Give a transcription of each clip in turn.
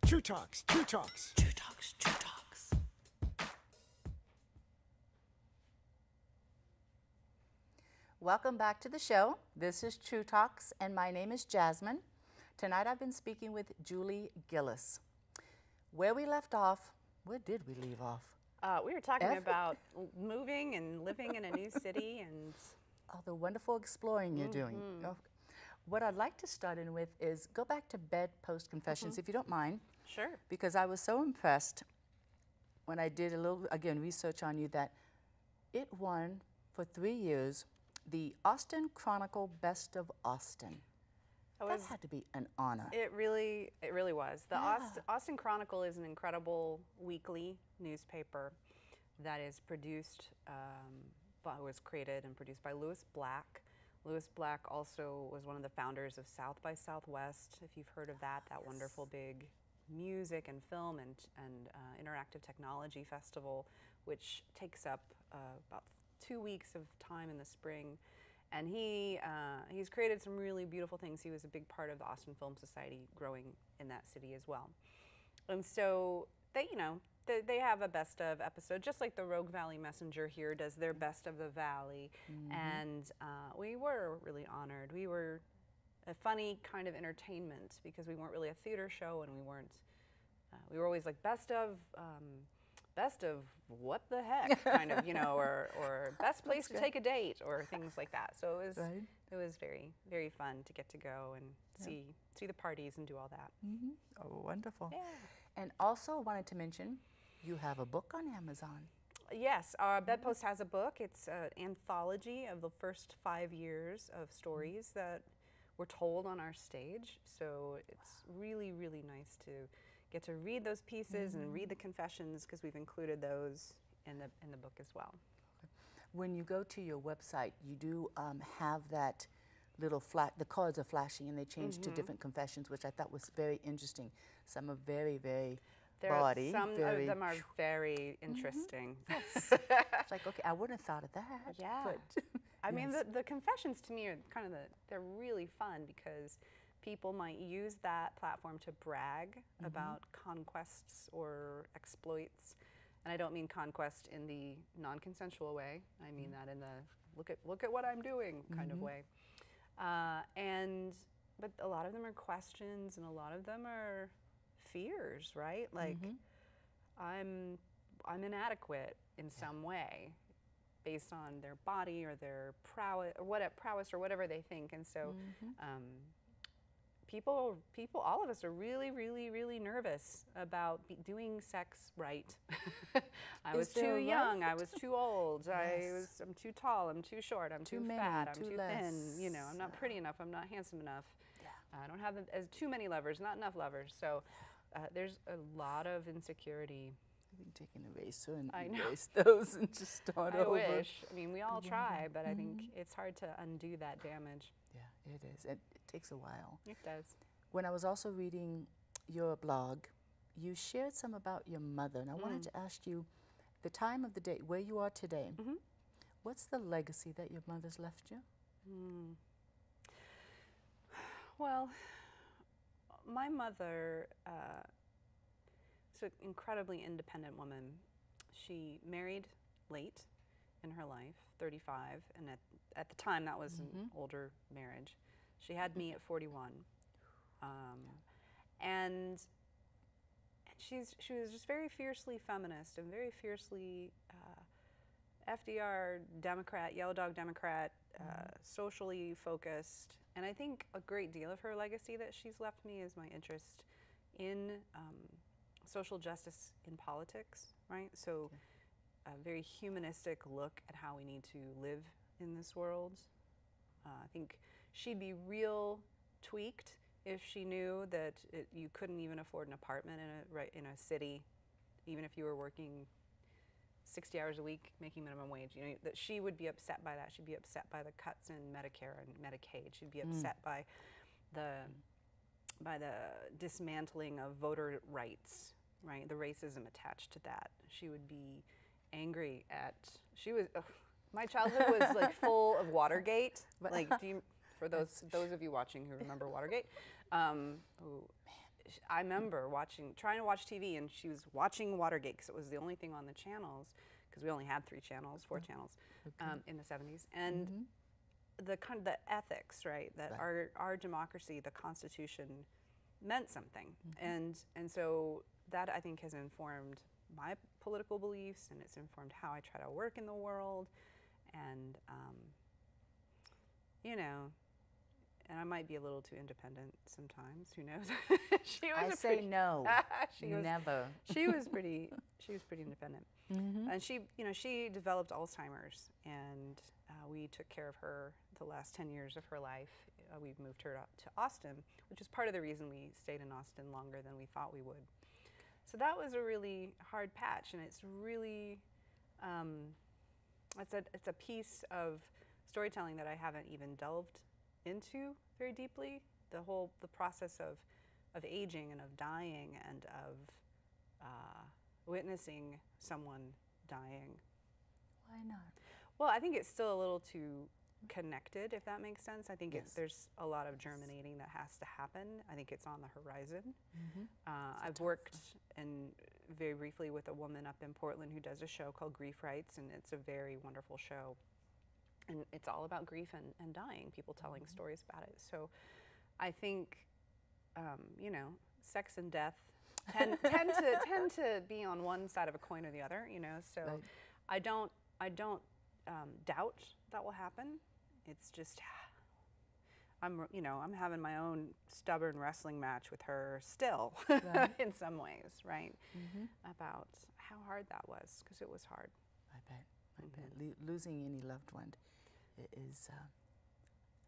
True Talks, True Talks. True Talks, True Talks. Welcome back to the show. This is True Talks, and my name is Jasmine. Tonight I've been speaking with Julie Gillis. Where we left off, where did we leave off? We were talking about moving and living in a new city and all the wonderful exploring you're doing. What I'd like to start in with is go back to Bedpost Confessions, if you don't mind. Sure. Because I was so impressed when I did a little, again, research on you that it won for 3 years the Austin Chronicle Best of Austin. That had to be an honor. It really was. The Austin Chronicle is an incredible weekly newspaper that is produced, was created and produced by Lewis Black. Lewis Black also was one of the founders of South by Southwest, if you've heard of that, wonderful big music and film and interactive technology festival, which takes up about 2 weeks of time in the spring. And he's created some really beautiful things. He was a big part of the Austin Film Society growing in that city as well. And so they have a best of episode, just like the Rogue Valley Messenger here does their best of the Valley. And we were really honored. We were a funny kind of entertainment because we weren't really a theater show, and we were always like best of what the heck kind of, or best place to take a date or things like that. So it was very, very fun to get to go and see the parties and do all that. Oh, wonderful. Yeah. And also wanted to mention, you have a book on Amazon. Yes, Bedpost has a book. It's an anthology of the first 5 years of stories that were told on our stage. So it's really, really nice to get to read those pieces and read the confessions, because we've included those in the book as well. When you go to your website, you do have that little the cards are flashing and they change to different confessions, which I thought was very interesting. Some are very, very bawdy. Some of them are very interesting. Yes. It's like, okay, I wouldn't have thought of that. Yeah. But I mean, the confessions to me are kind of they're really fun, because people might use that platform to brag about conquests or exploits. And I don't mean conquest in the non-consensual way. I mean that in the look at what I'm doing kind of way. But a lot of them are questions, and a lot of them are fears, right? Like, I'm inadequate in some way, based on their body or their prowess or whatever they think. And so people, all of us are really, really, really nervous about doing sex right. I was too young, I was too old, I'm too tall, I'm too short, I'm too fat, I'm too thin, I'm not pretty enough, I'm not handsome enough. I don't have too many lovers, not enough lovers. So there's a lot of insecurity. We can take an eraser and erase those and just start over. I wish. I mean, we all try, but I think it's hard to undo that damage. Yeah, it is. It takes a while. It does. When I was also reading your blog, you shared some about your mother, and I wanted to ask you the time of the day, where you are today. What's the legacy that your mother's left you? Well, my mother is an incredibly independent woman. She married late in her life, 35, and at the time that was an older marriage. She had me at 41. And she was just very fiercely feminist and very fiercely FDR Democrat, Yellow Dog Democrat, socially focused. And I think a great deal of her legacy that she's left me is my interest in social justice in politics, right? So a very humanistic look at how we need to live in this world. I think she'd be real tweaked if she knew that you couldn't even afford an apartment in a city, even if you were working 60 hours a week, making minimum wage. That she would be upset by that. She'd be upset by the cuts in Medicare and Medicaid. She'd be upset by the dismantling of voter rights, right? The racism attached to that. She would be angry at. My childhood was like full of Watergate. Like, for those of you watching who remember Watergate, I remember trying to watch TV, and she was watching Watergate because it was the only thing on the channels, because we only had 3 channels, 4 channels in the 70s. And the ethics, right? That our democracy, the Constitution, meant something, and so that I think has informed my political beliefs, and it's informed how I try to work in the world, and you know, and I might be a little too independent sometimes. Who knows? I say no. Never. She was pretty independent, and she developed Alzheimer's, and we took care of her the last 10 years of her life. We've moved her up to Austin, which is part of the reason we stayed in Austin longer than we thought we would. So that was a really hard patch, and it's really, it's a piece of storytelling that I haven't even delved into very deeply. The process of aging and of dying and of witnessing someone dying. Why not? Well, I think it's still a little too connected, if that makes sense. I think there's a lot of germinating that has to happen. I think it's on the horizon. I've worked very briefly with a woman up in Portland who does a show called Grief Rights, and it's a very wonderful show. And it's all about grief and dying, people telling stories about it. So I think, you know, sex and death tend to be on one side of a coin or the other, you know. So I don't doubt that will happen. It's just, I'm having my own stubborn wrestling match with her still, in some ways, right? About how hard that was, because it was hard. I bet. Losing any loved one is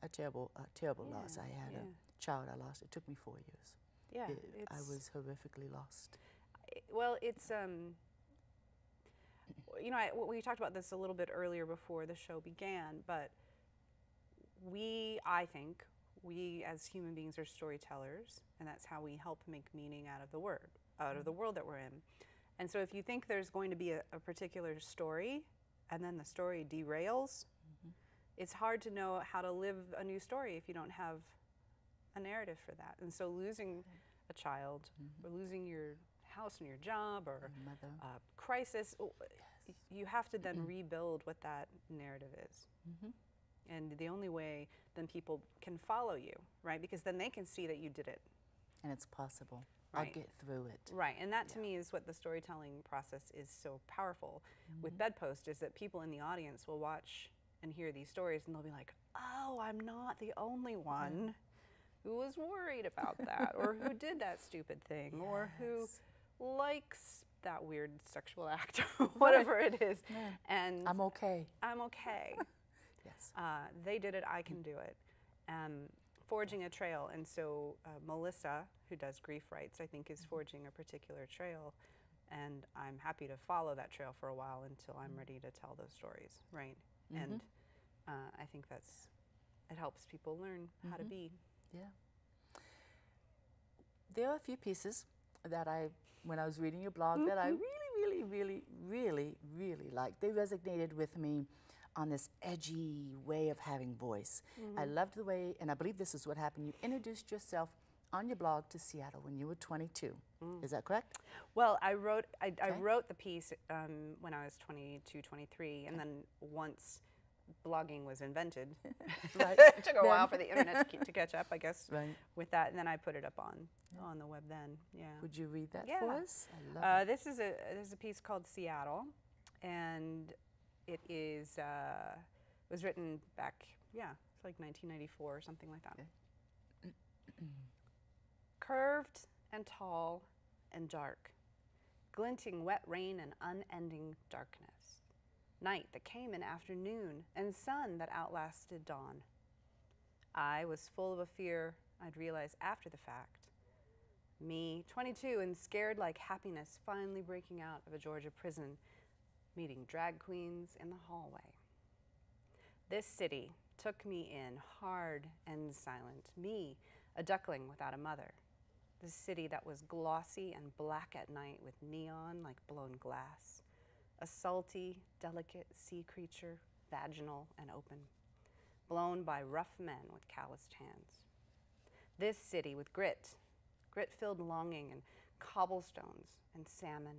a terrible loss. I had a child I lost. It took me 4 years. Yeah, I was horrifically lost. Well, it's you know, we talked about this a little bit earlier before the show began, but I think we as human beings are storytellers, and that's how we help make meaning out of the world that we're in. And so if you think there's going to be a particular story, and then the story derails, it's hard to know how to live a new story if you don't have a narrative for that. And so losing a child, or losing your house and your job, or a crisis, you have to then rebuild what that narrative is. And the only way then people can follow you, right? Because then they can see that you did it. And it's possible. Right. I'll get through it. Right, and that to me is what the storytelling process is so powerful with Bedpost, is that people in the audience will watch and hear these stories, and they'll be like, oh, I'm not the only one who was worried about that, or who did that stupid thing, or who likes that weird sexual act, or whatever it is. And I'm okay. I'm okay. Yes. They did it, I can do it. Forging a trail, and so Melissa, who does Grief Rights, I think is forging a particular trail, and I'm happy to follow that trail for a while until I'm ready to tell those stories, right? And I think it helps people learn how to be. Yeah. There are a few pieces that when I was reading your blog, that I really liked. They resonated with me on this edgy way of having voice. I loved the way, and I believe this is what happened, you introduced yourself on your blog to Seattle when you were 22. Is that correct? Well, I wrote the piece when I was 22, 23, and then once blogging was invented, it took a while for the internet to catch up, I guess, with that, and then I put it up on the web then. Yeah. Would you read that for us? I love it. This is a piece called Seattle, and it was written back, it's like 1994 or something like that. Curved and tall and dark, glinting wet rain and unending darkness. Night that came in afternoon, and sun that outlasted dawn. I was full of a fear I'd realize after the fact. Me, 22 and scared like happiness, finally breaking out of a Georgia prison, meeting drag queens in the hallway. This city took me in hard and silent, me, a duckling without a mother. This city that was glossy and black at night with neon like blown glass. A salty, delicate sea creature, vaginal and open, blown by rough men with calloused hands. This city with grit grit-filled longing and cobblestones and salmon.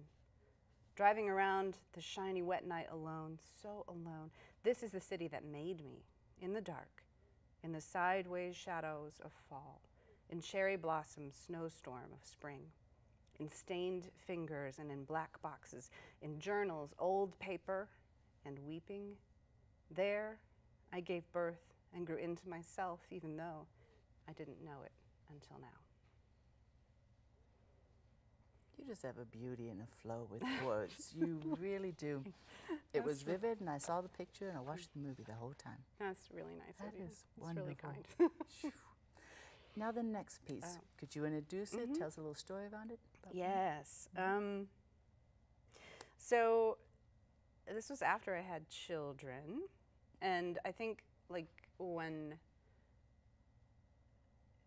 Driving around the shiny wet night alone, so alone. This is the city that made me, in the dark, in the sideways shadows of fall, in cherry blossom snowstorm of spring, in stained fingers and in black boxes, in journals, old paper, and weeping. There I gave birth and grew into myself, even though I didn't know it until now. You just have a beauty and a flow with words. You really do. It was vivid, and I saw the picture, and I watched the movie the whole time. That's really nice of you. That is That's wonderful. really kind. Now the next piece. Could you introduce it? Tell us a little story about it? Yes. So this was after I had children, and I think like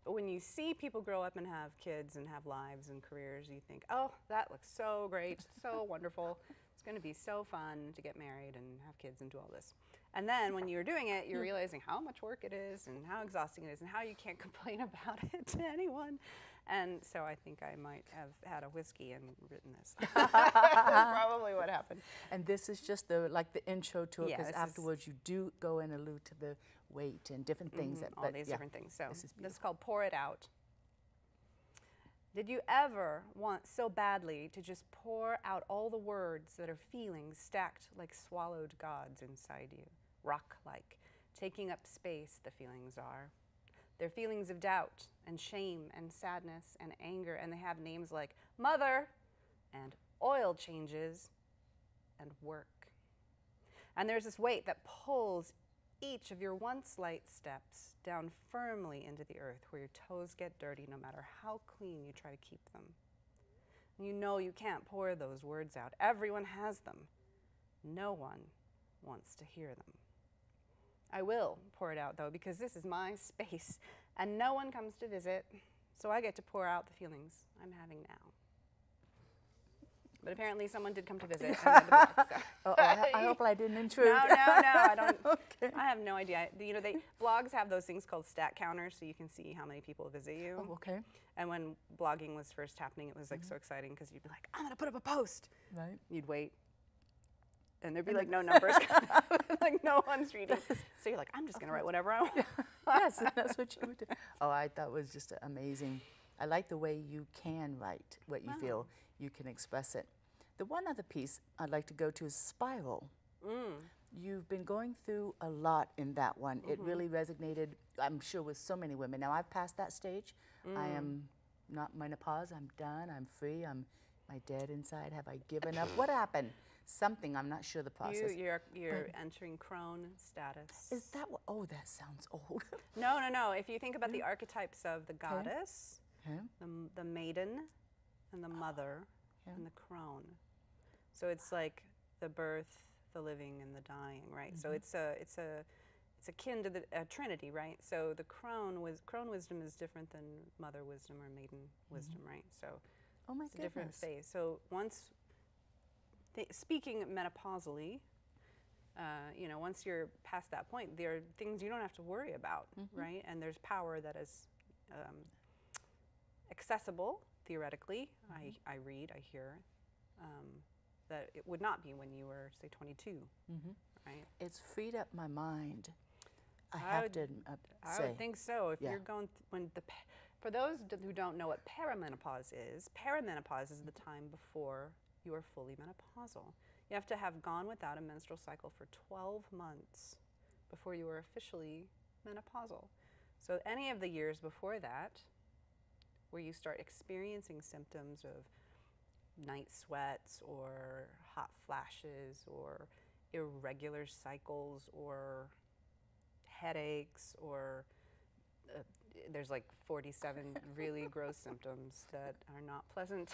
when you see people grow up and have kids and have lives and careers, you think, oh, that looks so great, so wonderful. It's going to be so fun to get married and have kids and do all this. And then when you're doing it, you're realizing how much work it is and how exhausting it is and how you can't complain about it to anyone. And so I think I might have had a whiskey and written this. That's probably what happened. And this is just the intro to it, Yeah, because afterwards you do go and allude to the weight and different things. All these different things. So this is called Pour It Out. Did you ever want so badly to just pour out all the words that are feelings stacked like swallowed gods inside you? Rock-like, taking up space, the feelings are. They're feelings of doubt and shame and sadness and anger, and they have names like mother and oil changes and work. And there's this weight that pulls each of your once light steps down firmly into the earth, where your toes get dirty no matter how clean you try to keep them. And you know you can't pour those words out. Everyone has them. No one wants to hear them. I will pour it out, though, because this is my space, and no one comes to visit, so I get to pour out the feelings I'm having now. But apparently someone did come to visit. And read the blog, so. I hope I didn't intrude. No, I don't. Okay. I have no idea. You know, blogs have those things called stat counters, so you can see how many people visit you. Oh, okay. And when blogging was first happening, it was like so exciting because you'd be like, I'm gonna put up a post. Right. You'd wait. And there'd be like no numbers, like no one's reading. So you're like, I'm just gonna write whatever I want. Yes, that's what you would do. Oh, I thought it was just amazing. I like the way you can write what you feel. You can express it. The one other piece I'd like to go to is Spiral. You've been going through a lot in that one. It really resonated, I'm sure, with so many women. Now, I've passed that stage. I am not menopause. I'm done. I'm free. Am I dead inside? Have I given up? What happened? Something, I'm not sure the process. You're entering crone status. Is that what? Oh, that sounds old. No. If you think about the archetypes of the goddess, the maiden, and the mother, and the crone. So it's like the birth, the living, and the dying, right? So it's akin to the Trinity, right? So the crone wisdom is different than mother wisdom or maiden wisdom, right? So it's a different phase. So once speaking menopausally, you know, once you're past that point, there are things you don't have to worry about, right? And there's power that is accessible theoretically. I read, I hear. That it would not be when you were, say, 22, right? It's freed up my mind. I would think so. If you're going for those who don't know what perimenopause is the time before you are fully menopausal. You have to have gone without a menstrual cycle for 12 months before you are officially menopausal. So any of the years before that, where you start experiencing symptoms of night sweats or hot flashes or irregular cycles or headaches headaches, or there's like 47 really gross symptoms that are not pleasant.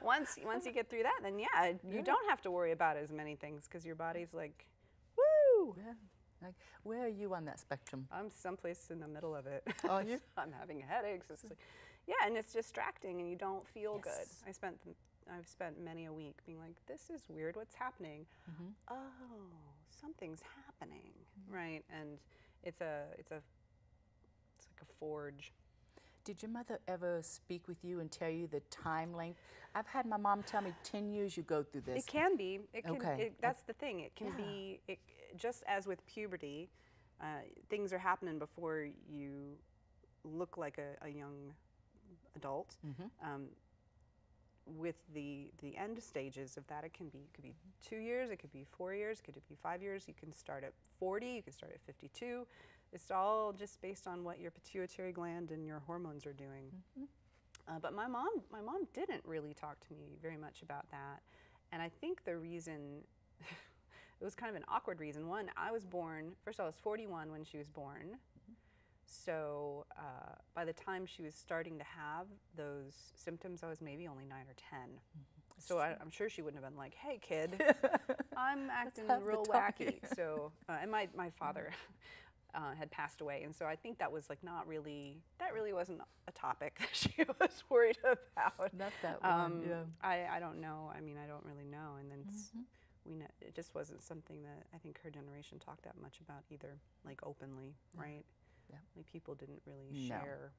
Once you get through that, then yeah, you don't have to worry about as many things because your body's like, woo! Yeah. Like, where are you on that spectrum? I'm someplace in the middle of it. Are you? I'm having headaches. It's like, yeah, and it's distracting, and you don't feel good. I've spent many a week being like, this is weird. What's happening? Oh, something's happening, right? And it's like a forge. Did your mother ever speak with you and tell you the time length? I've had my mom tell me 10 years you go through this. It can be. It can. Okay. That's the thing. It can be. Just as with puberty, things are happening before you look like a young adult. With the end stages of that, it could be 2 years, it could be 4 years, it could be 5 years. You can start at 40, you can start at 52. It's all just based on what your pituitary gland and your hormones are doing. But my mom didn't really talk to me very much about that, and I think the reason it was kind of an awkward reason. One, I was born. First of all, I was 41 when she was born. So by the time she was starting to have those symptoms, I was maybe only 9 or 10. So I'm sure she wouldn't have been like, "Hey, kid, I'm acting real wacky." So and my father had passed away, and so I think that was like that really wasn't a topic that she was worried about. Not that one. Yeah. I don't know. I mean, I don't really know. And then it just wasn't something that I think her generation talked that much about either, like openly, right? Yeah. Like people didn't really share.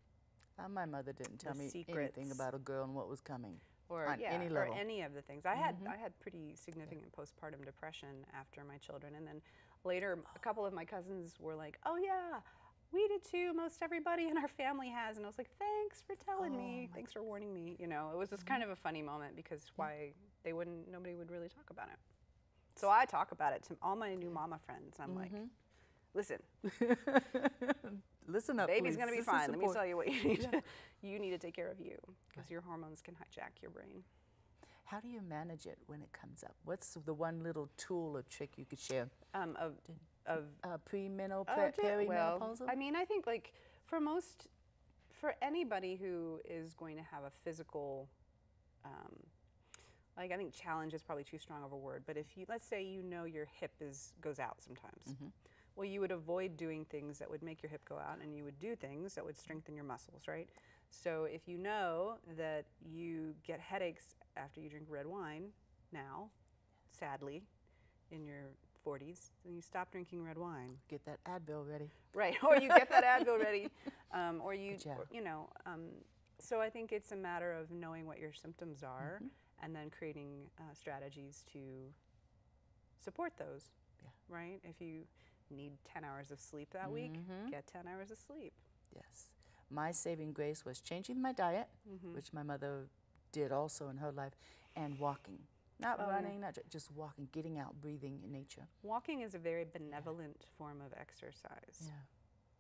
My mother didn't tell me secrets. anything about a girl and what was coming. Or any level. or any of the things. I had pretty significant postpartum depression after my children, and then later a couple of my cousins were like, "Oh yeah, we did too. Most everybody in our family has." And I was like, "Thanks for telling me. Thanks for warning me." You know, it was just kind of a funny moment because nobody would really talk about it. So I talk about it to all my new mama friends. I'm like, "Listen, listen up, baby's please. gonna be This is fine. Let me important. tell you what you need to. You need to take care of you because your hormones can hijack your brain." How do you manage it when it comes up? What's the one little tool or trick you could share? Of Perimenopausal? Well, I mean, I think like for anybody who is going to have a physical, like I think challenge is probably too strong of a word, but if let's say your hip goes out sometimes. Well, you would avoid doing things that would make your hip go out, and you would do things that would strengthen your muscles, right? So if you know that you get headaches after you drink red wine now, sadly, in your 40s, then you stop drinking red wine. Get that Advil ready. Right, or you get that Advil ready, or so I think it's a matter of knowing what your symptoms are and then creating strategies to support those, right? If you need 10 hours of sleep that week, get 10 hours of sleep. Yes. My saving grace was changing my diet, which my mother did also in her life, and walking. Not running, not just walking, getting out, breathing in nature. Walking is a very benevolent form of exercise. Yeah.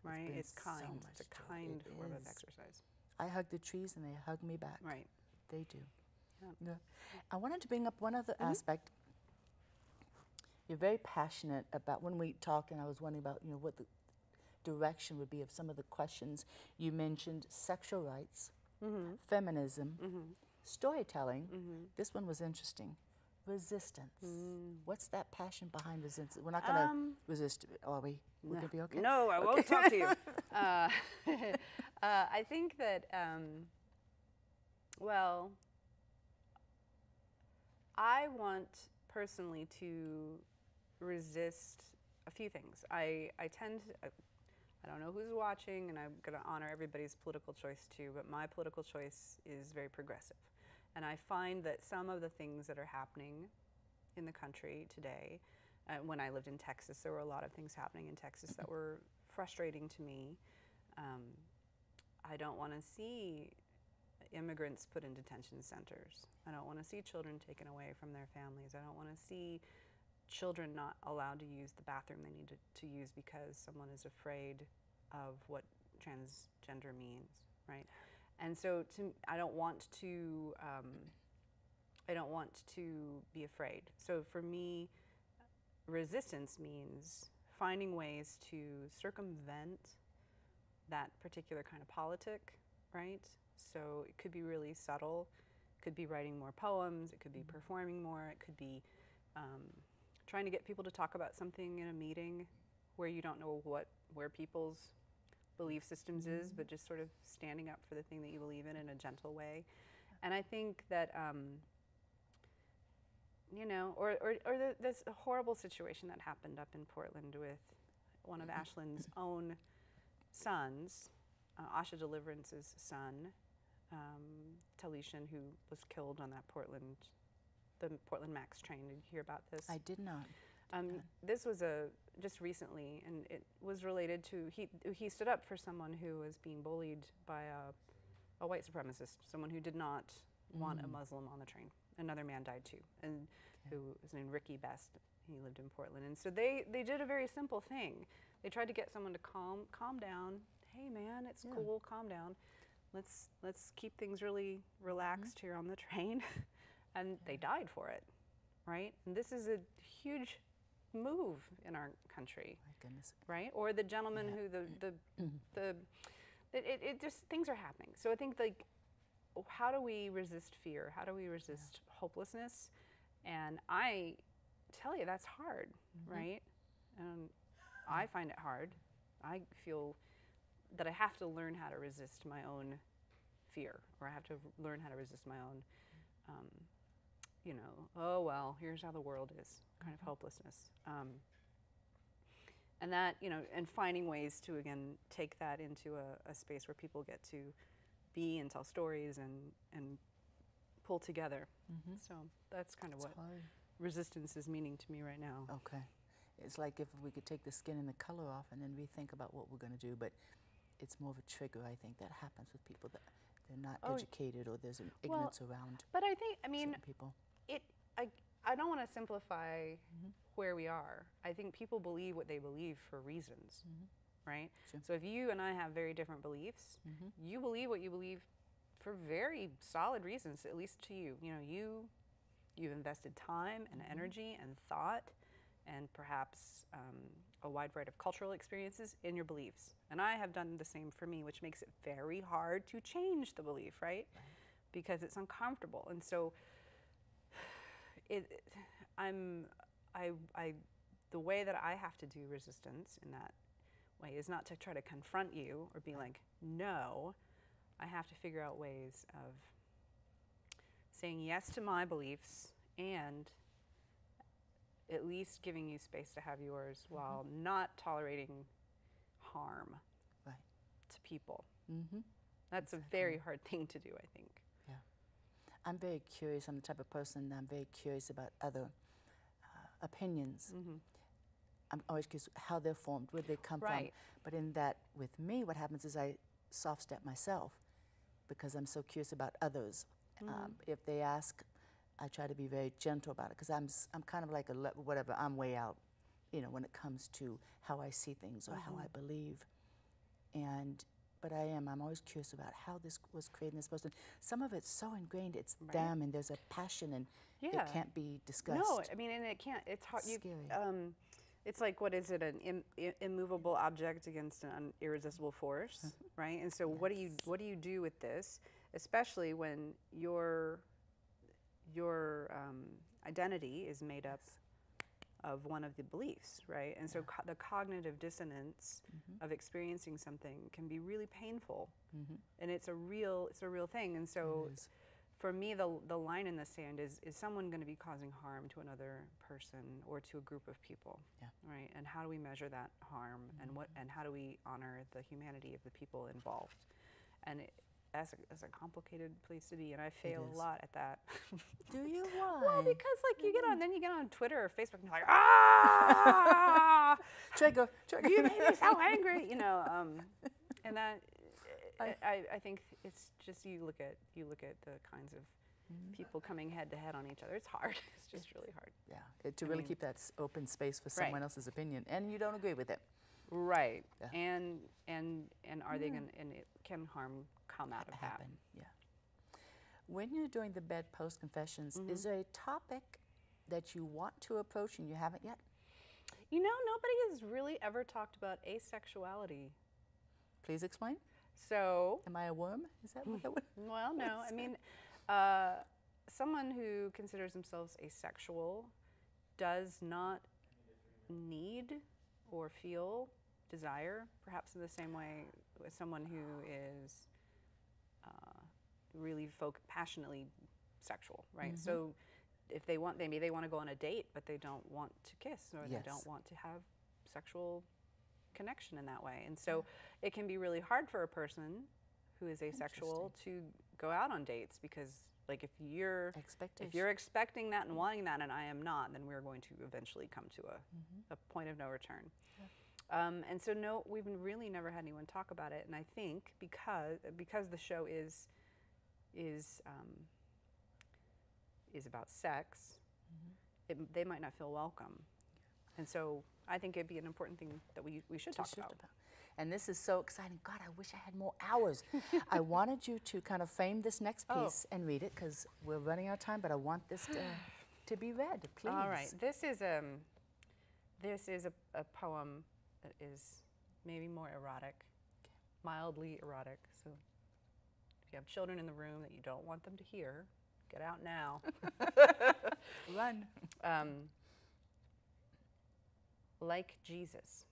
Right? It's kind. So it's a kind form of exercise. I hug the trees and they hug me back. Right. They do. Yeah. I wanted to bring up one other aspect. You're very passionate about, when we talk, and I was wondering about, what the direction would be of some of the questions. You mentioned sexual rights, feminism, storytelling. This one was interesting. Resistance. What's that passion behind resistance? We're not going to resist, are we? We're going to be okay? No, I won't talk to you. I think that, I want personally to resist a few things. I tend to, I don't know who's watching, and I'm going to honor everybody's political choice too, but my political choice is very progressive. And I find that some of the things that are happening in the country today, when I lived in Texas, there were a lot of things happening in Texas that were frustrating to me. I don't want to see immigrants put in detention centers. I don't want to see children taken away from their families. I don't want to see children not allowed to use the bathroom they need to use because someone is afraid of what transgender means, right? And so I don't want to be afraid. So for me, resistance means finding ways to circumvent that particular kind of politic, right? So it could be really subtle. It could be writing more poems. It could be performing more. It could be trying to get people to talk about something in a meeting where you don't know where people's belief systems is, but just sort of standing up for the thing that you believe in a gentle way. And I think that, this horrible situation that happened up in Portland with one of Ashlyn's own sons Asha Deliverance's son, Talishan, who was killed on that the Portland Max train. Did you hear about this? I did not. This was just recently, and it was related to, he stood up for someone who was being bullied by a white supremacist, someone who did not want a Muslim on the train. Another man died too, and who was named Ricky Best. He lived in Portland, and so they did a very simple thing. They tried to get someone to calm down. Hey man, it's cool, calm down. Let's keep things really relaxed here on the train, and they died for it, right? And this is a huge move in our country. My goodness. Right? Or the gentleman who it just, things are happening. So I think, like, how do we resist fear? How do we resist hopelessness? And I tell you, that's hard, right? I find it hard. I feel that I have to learn how to resist my own fear, or I have to learn how to resist my own, you know, oh, well, here's how the world is, kind of hopelessness. And that, you know, and finding ways to, again, take that into a space where people get to be and tell stories and pull together. So that's kind of what resistance is meaning to me right now. Okay. It's like if we could take the skin and the color off and then rethink about what we're going to do, but it's more of a trigger, I think, that happens with people that they're not educated, or there's an ignorance around. But I think, I mean, people. I don't want to simplify where we are. I think people believe what they believe for reasons, right? Sure. So if you and I have very different beliefs, you believe what you believe for very solid reasons, at least to you. You know, you've invested time and energy and thought, and perhaps a wide variety of cultural experiences in your beliefs. And I have done the same for me, which makes it very hard to change the belief, right? Because it's uncomfortable. And so the way that I have to do resistance in that way is not to try to confront you or be like, no. I have to figure out ways of saying yes to my beliefs and at least giving you space to have yours while not tolerating harm to people. That's a very hard thing to do, I think. Yeah. I'm very curious. I'm the type of person, I'm very curious about other opinions. I'm always curious how they're formed, where they come from. But in that, with me, what happens is I soft step myself because I'm so curious about others. If they ask, I try to be very gentle about it because I'm kind of like whatever, I'm way out, you know, when it comes to how I see things or how I believe. But I'm always curious about how this was created in this person. Some of it's so ingrained, it's them, and there's a passion, and it can't be discussed. No, I mean, and it can't, it's hard. It's scary. It's like, what is it, an immovable object against an irresistible force, right? And so what do you do with this, especially when your identity is made up of one of the beliefs, right? And so the cognitive dissonance of experiencing something can be really painful, and it's a real thing. And so for me, the line in the sand is someone going to be causing harm to another person or to a group of people, right? And how do we measure that harm, and how do we honor the humanity of the people involved? And that's a complicated place to be, and I fail a lot at that. Do you? Why? Well, because like you get on Twitter or Facebook and you're like, ah, trigger, you made me so angry, you know, and that I think it's just you look at the kinds of people coming head to head on each other. It's hard. It's just really hard. Yeah, to really keep that open space for someone else's opinion, and you don't agree with it. Right. And are they going? And it can harm come out of that. Yeah. When you're doing the Bedpost Confessions, is there a topic that you want to approach and you haven't yet? You know, nobody has really ever talked about asexuality. Please explain. So. Am I a worm? Is that what that would? Well, no. I mean, someone who considers themselves asexual does not need or feel desire, perhaps in the same way as someone who is really passionately sexual, right? So if they want, maybe they want to go on a date, but they don't want to kiss, or they don't want to have sexual connection in that way. And so it can be really hard for a person who is asexual to go out on dates, because like if you're expecting that and wanting that and I am not, then we're going to eventually come to a point of no return. And so no, we've really never had anyone talk about it. And I think because the show is about sex, they might not feel welcome. And so I think it'd be an important thing that we should talk about. And this is so exciting. God, I wish I had more hours. I wanted you to kind of frame this next piece and read it, because we're running out of time, but I want this to be read, please. All right. This is a poem that is maybe more erotic, mildly erotic. So if you have children in the room that you don't want them to hear, get out now. Run. Like Jesus.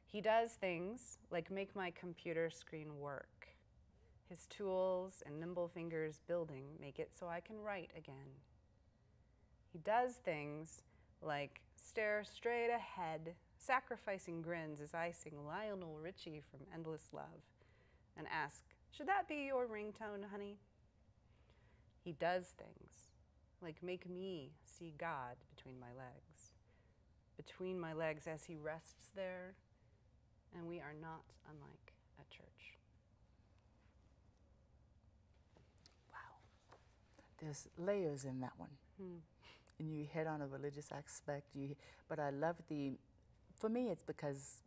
He does things like make my computer screen work. His tools and nimble fingers building make it so I can write again. He does things like stare straight ahead, sacrificing grins as I sing Lionel Richie from Endless Love and ask, should that be your ringtone, honey? He does things like make me see God between my legs as he rests there, and we are not unlike a church. Wow. There's layers in that one. And you hit on a religious aspect, but I love for me it's because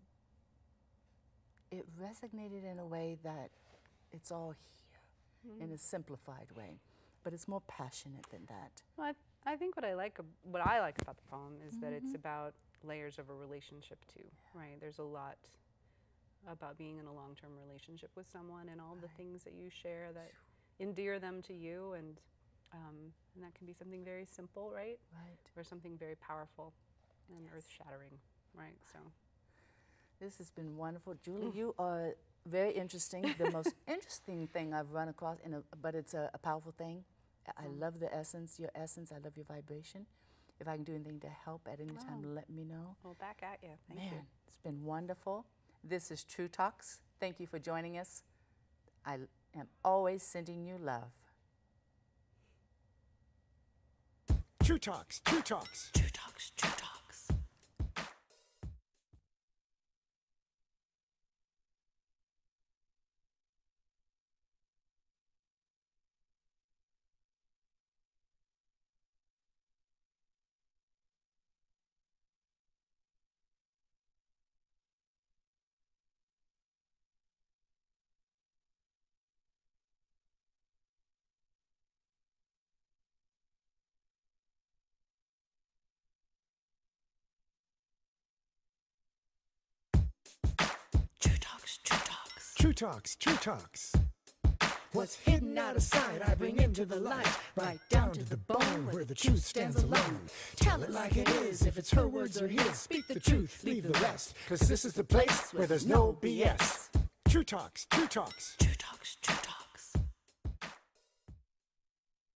it resonated in a way that it's all here in a simplified way, but it's more passionate than that. Well, I think what I like about the poem is that it's about layers of a relationship too, right? There's a lot about being in a long-term relationship with someone and all the things that you share that endear them to you, and that can be something very simple, right? Or something very powerful and earth-shattering, right? So this has been wonderful. Julie, you are very interesting. The most interesting thing I've run across, but it's a powerful thing. I love your essence. I love your vibration. If I can do anything to help at any time, let me know. Well, back at you. Thank you. It's been wonderful. This is True Talks. Thank you for joining us. I am always sending you love. True Talks, True Talks. True Talks, True Talks. True Talks, True Talks. What's hidden out of sight, I bring into the light, right down to the bone where the truth stands alone. Tell it like it is, if it's her words or his. Speak the truth, leave the rest, 'cause this is the place where there's no BS. True Talks, True Talks.